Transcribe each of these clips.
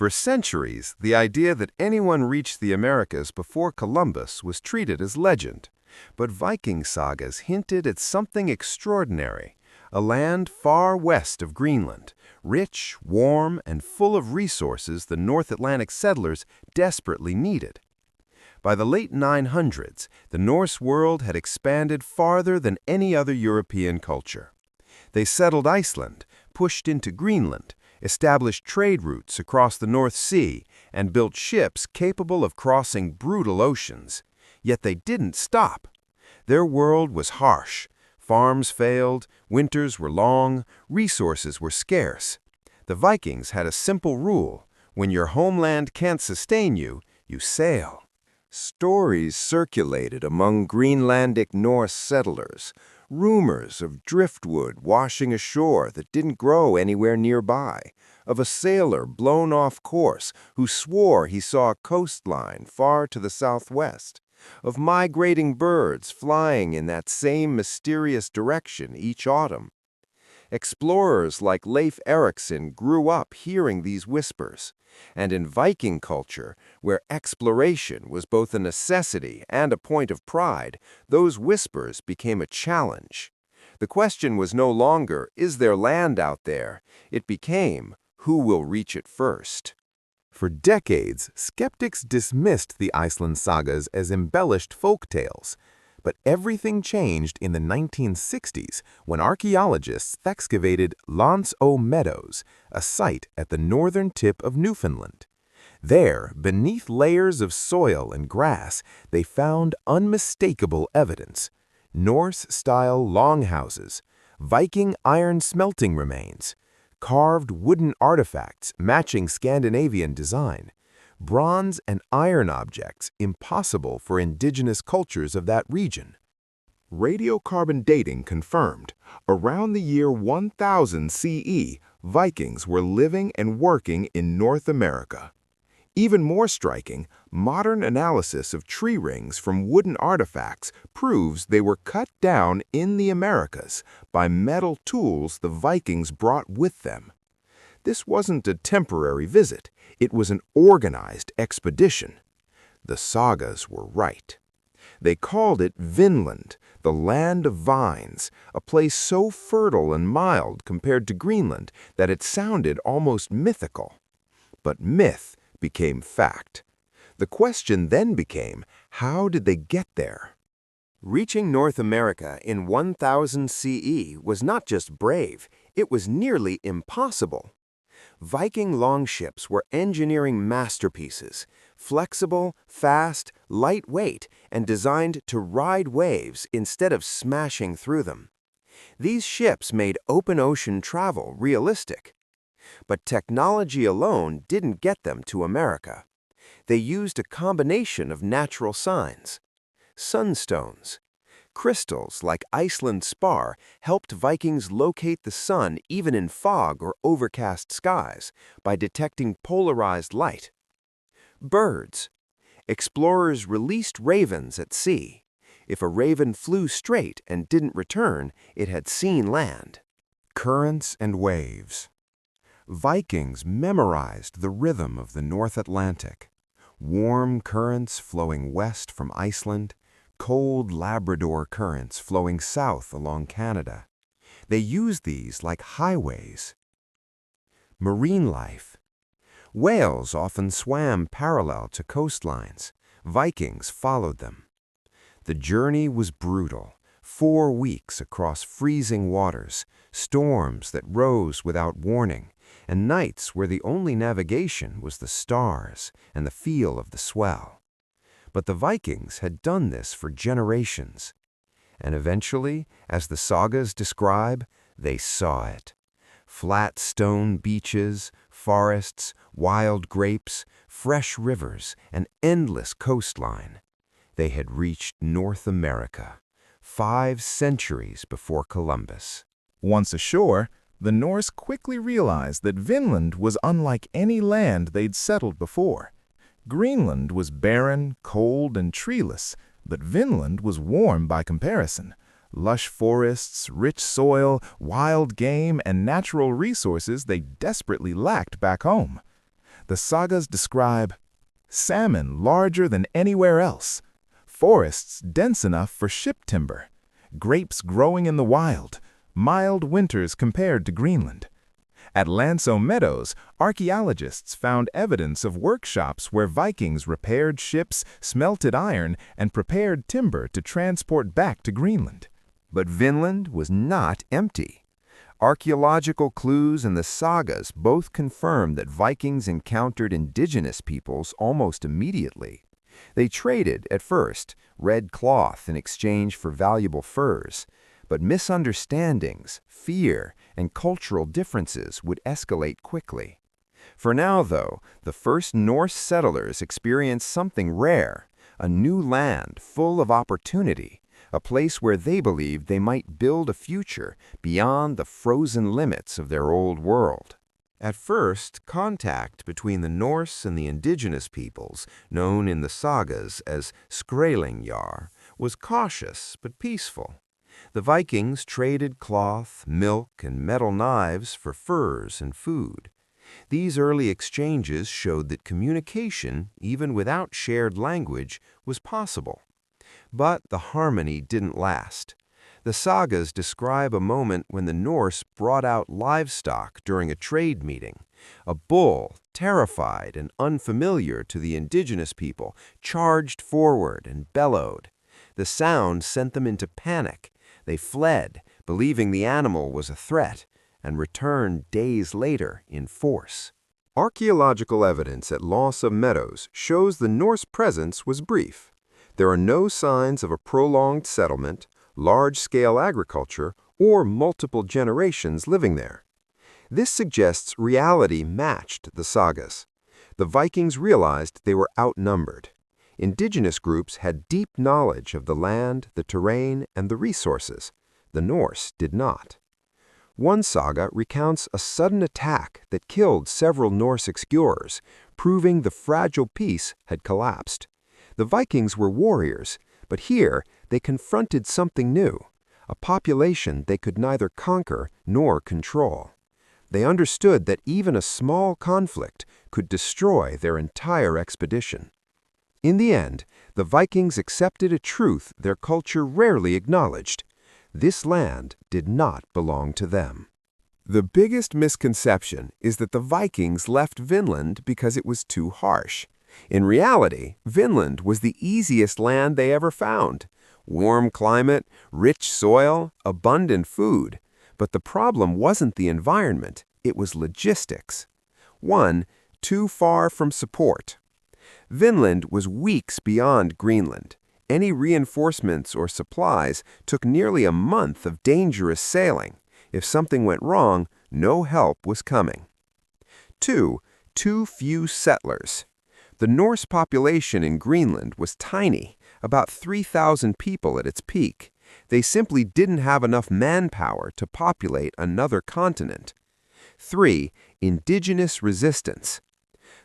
For centuries, the idea that anyone reached the Americas before Columbus was treated as legend. But Viking sagas hinted at something extraordinary, a land far west of Greenland, rich, warm, and full of resources the North Atlantic settlers desperately needed. By the late 900s, the Norse world had expanded farther than any other European culture. They settled Iceland, pushed into Greenland, established trade routes across the North Sea, and built ships capable of crossing brutal oceans. Yet they didn't stop. Their world was harsh. Farms failed, winters were long, resources were scarce. The Vikings had a simple rule: when your homeland can't sustain you, you sail. Stories circulated among Greenlandic Norse settlers, rumors of driftwood washing ashore that didn't grow anywhere nearby, of a sailor blown off course who swore he saw a coastline far to the southwest, of migrating birds flying in that same mysterious direction each autumn. Explorers like Leif Erikson grew up hearing these whispers, and in Viking culture, where exploration was both a necessity and a point of pride, those whispers became a challenge. The question was no longer, is there land out there? It became, who will reach it first? For decades, skeptics dismissed the Iceland sagas as embellished folk tales. But everything changed in the 1960s when archaeologists excavated Lance o Meadows, a site at the northern tip of Newfoundland. There, beneath layers of soil and grass, they found unmistakable evidence: Norse-style longhouses, Viking iron smelting remains, carved wooden artifacts matching Scandinavian design, bronze and iron objects impossible for indigenous cultures of that region. Radiocarbon dating confirmed, around the year 1000 CE, Vikings were living and working in North America. Even more striking, modern analysis of tree rings from wooden artifacts proves they were cut down in the Americas by metal tools the Vikings brought with them. This wasn't a temporary visit, it was an organized expedition. The sagas were right. They called it Vinland, the land of vines, a place so fertile and mild compared to Greenland that it sounded almost mythical. But myth became fact. The question then became, how did they get there? Reaching North America in 1000 CE was not just brave, it was nearly impossible. Viking longships were engineering masterpieces, flexible, fast, lightweight, and designed to ride waves instead of smashing through them. These ships made open ocean travel realistic. But technology alone didn't get them to America. They used a combination of natural signs. Sunstones. Crystals like Iceland spar helped Vikings locate the sun even in fog or overcast skies by detecting polarized light. Birds. Explorers released ravens at sea. If a raven flew straight and didn't return, it had seen land. Currents and waves. Vikings memorized the rhythm of the North Atlantic. Warm currents flowing west from Iceland, cold Labrador currents flowing south along Canada. They used these like highways. Marine life. Whales often swam parallel to coastlines. Vikings followed them. The journey was brutal. 4 weeks across freezing waters, storms that rose without warning, and nights where the only navigation was the stars and the feel of the swell. But the Vikings had done this for generations. And eventually, as the sagas describe, they saw it. Flat stone beaches, forests, wild grapes, fresh rivers, an endless coastline. They had reached North America, 5 centuries before Columbus. Once ashore, the Norse quickly realized that Vinland was unlike any land they'd settled before. Greenland was barren, cold, and treeless, but Vinland was warm by comparison. Lush forests, rich soil, wild game, and natural resources they desperately lacked back home. The sagas describe salmon larger than anywhere else, forests dense enough for ship timber, grapes growing in the wild, mild winters compared to Greenland. At Meadows, archaeologists found evidence of workshops where Vikings repaired ships, smelted iron, and prepared timber to transport back to Greenland. But Vinland was not empty. Archaeological clues and the sagas both confirm that Vikings encountered indigenous peoples almost immediately. They traded, at first, red cloth in exchange for valuable furs, but misunderstandings, fear, and cultural differences would escalate quickly. For now, though, the first Norse settlers experienced something rare, a new land full of opportunity, a place where they believed they might build a future beyond the frozen limits of their old world. At first, contact between the Norse and the indigenous peoples, known in the sagas as Skrælingjar, was cautious but peaceful. The Vikings traded cloth, milk, and metal knives for furs and food. These early exchanges showed that communication, even without shared language, was possible. But the harmony didn't last. The sagas describe a moment when the Norse brought out livestock during a trade meeting. A bull, terrified and unfamiliar to the indigenous people, charged forward and bellowed. The sound sent them into panic. They fled, believing the animal was a threat, and returned days later in force. Archaeological evidence at Meadows shows the Norse presence was brief. There are no signs of a prolonged settlement, large-scale agriculture, or multiple generations living there. This suggests reality matched the sagas. The Vikings realized they were outnumbered. Indigenous groups had deep knowledge of the land, the terrain, and the resources. The Norse did not. One saga recounts a sudden attack that killed several Norse explorers, proving the fragile peace had collapsed. The Vikings were warriors, but here they confronted something new, a population they could neither conquer nor control. They understood that even a small conflict could destroy their entire expedition. In the end, the Vikings accepted a truth their culture rarely acknowledged. This land did not belong to them. The biggest misconception is that the Vikings left Vinland because it was too harsh. In reality, Vinland was the easiest land they ever found. Warm climate, rich soil, abundant food. But the problem wasn't the environment, it was logistics. 1. Too far from support. Vinland was weeks beyond Greenland. Any reinforcements or supplies took nearly a month of dangerous sailing. If something went wrong, no help was coming. 2. Too few settlers. The Norse population in Greenland was tiny, about 3,000 people at its peak. They simply didn't have enough manpower to populate another continent. 3. Indigenous resistance.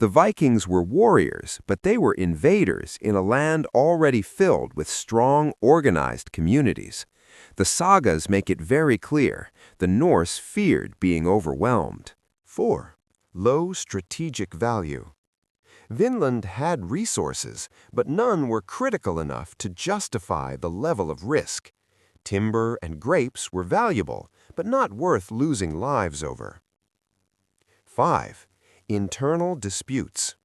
The Vikings were warriors, but they were invaders in a land already filled with strong, organized communities. The sagas make it very clear the Norse feared being overwhelmed. 4. Low strategic value. Vinland had resources, but none were critical enough to justify the level of risk. Timber and grapes were valuable, but not worth losing lives over. 5. Internal disputes.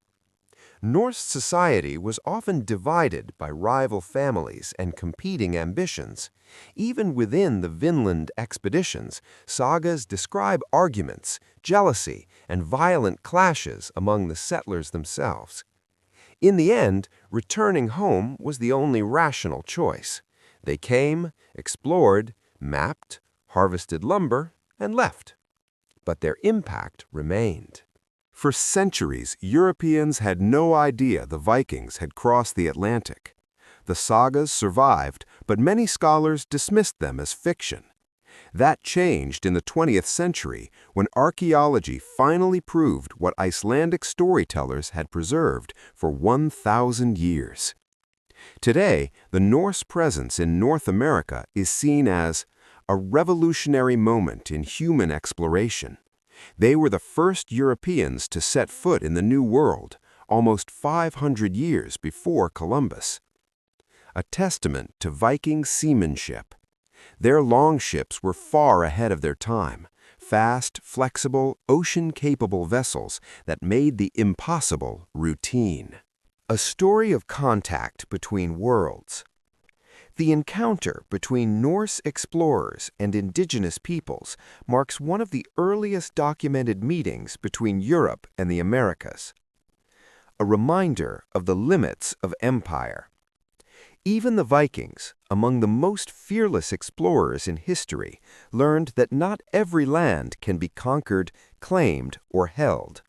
Norse society was often divided by rival families and competing ambitions. Even within the Vinland expeditions, sagas describe arguments, jealousy, and violent clashes among the settlers themselves. In the end, returning home was the only rational choice. They came, explored, mapped, harvested lumber, and left. But their impact remained. For centuries, Europeans had no idea the Vikings had crossed the Atlantic. The sagas survived, but many scholars dismissed them as fiction. That changed in the 20th century when archaeology finally proved what Icelandic storytellers had preserved for 1,000 years. Today, the Norse presence in North America is seen as a revolutionary moment in human exploration. They were the first Europeans to set foot in the New World, almost 500 years before Columbus. A testament to Viking seamanship. Their longships were far ahead of their time, fast, flexible, ocean-capable vessels that made the impossible routine. A story of contact between worlds. The encounter between Norse explorers and indigenous peoples marks one of the earliest documented meetings between Europe and the Americas. A reminder of the limits of empire. Even the Vikings, among the most fearless explorers in history, learned that not every land can be conquered, claimed, or held.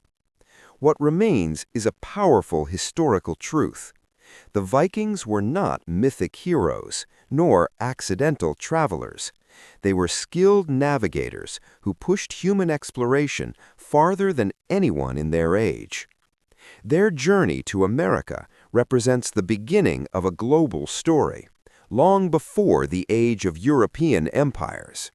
What remains is a powerful historical truth. The Vikings were not mythic heroes, nor accidental travelers. They were skilled navigators who pushed human exploration farther than anyone in their age. Their journey to America represents the beginning of a global story, long before the age of European empires.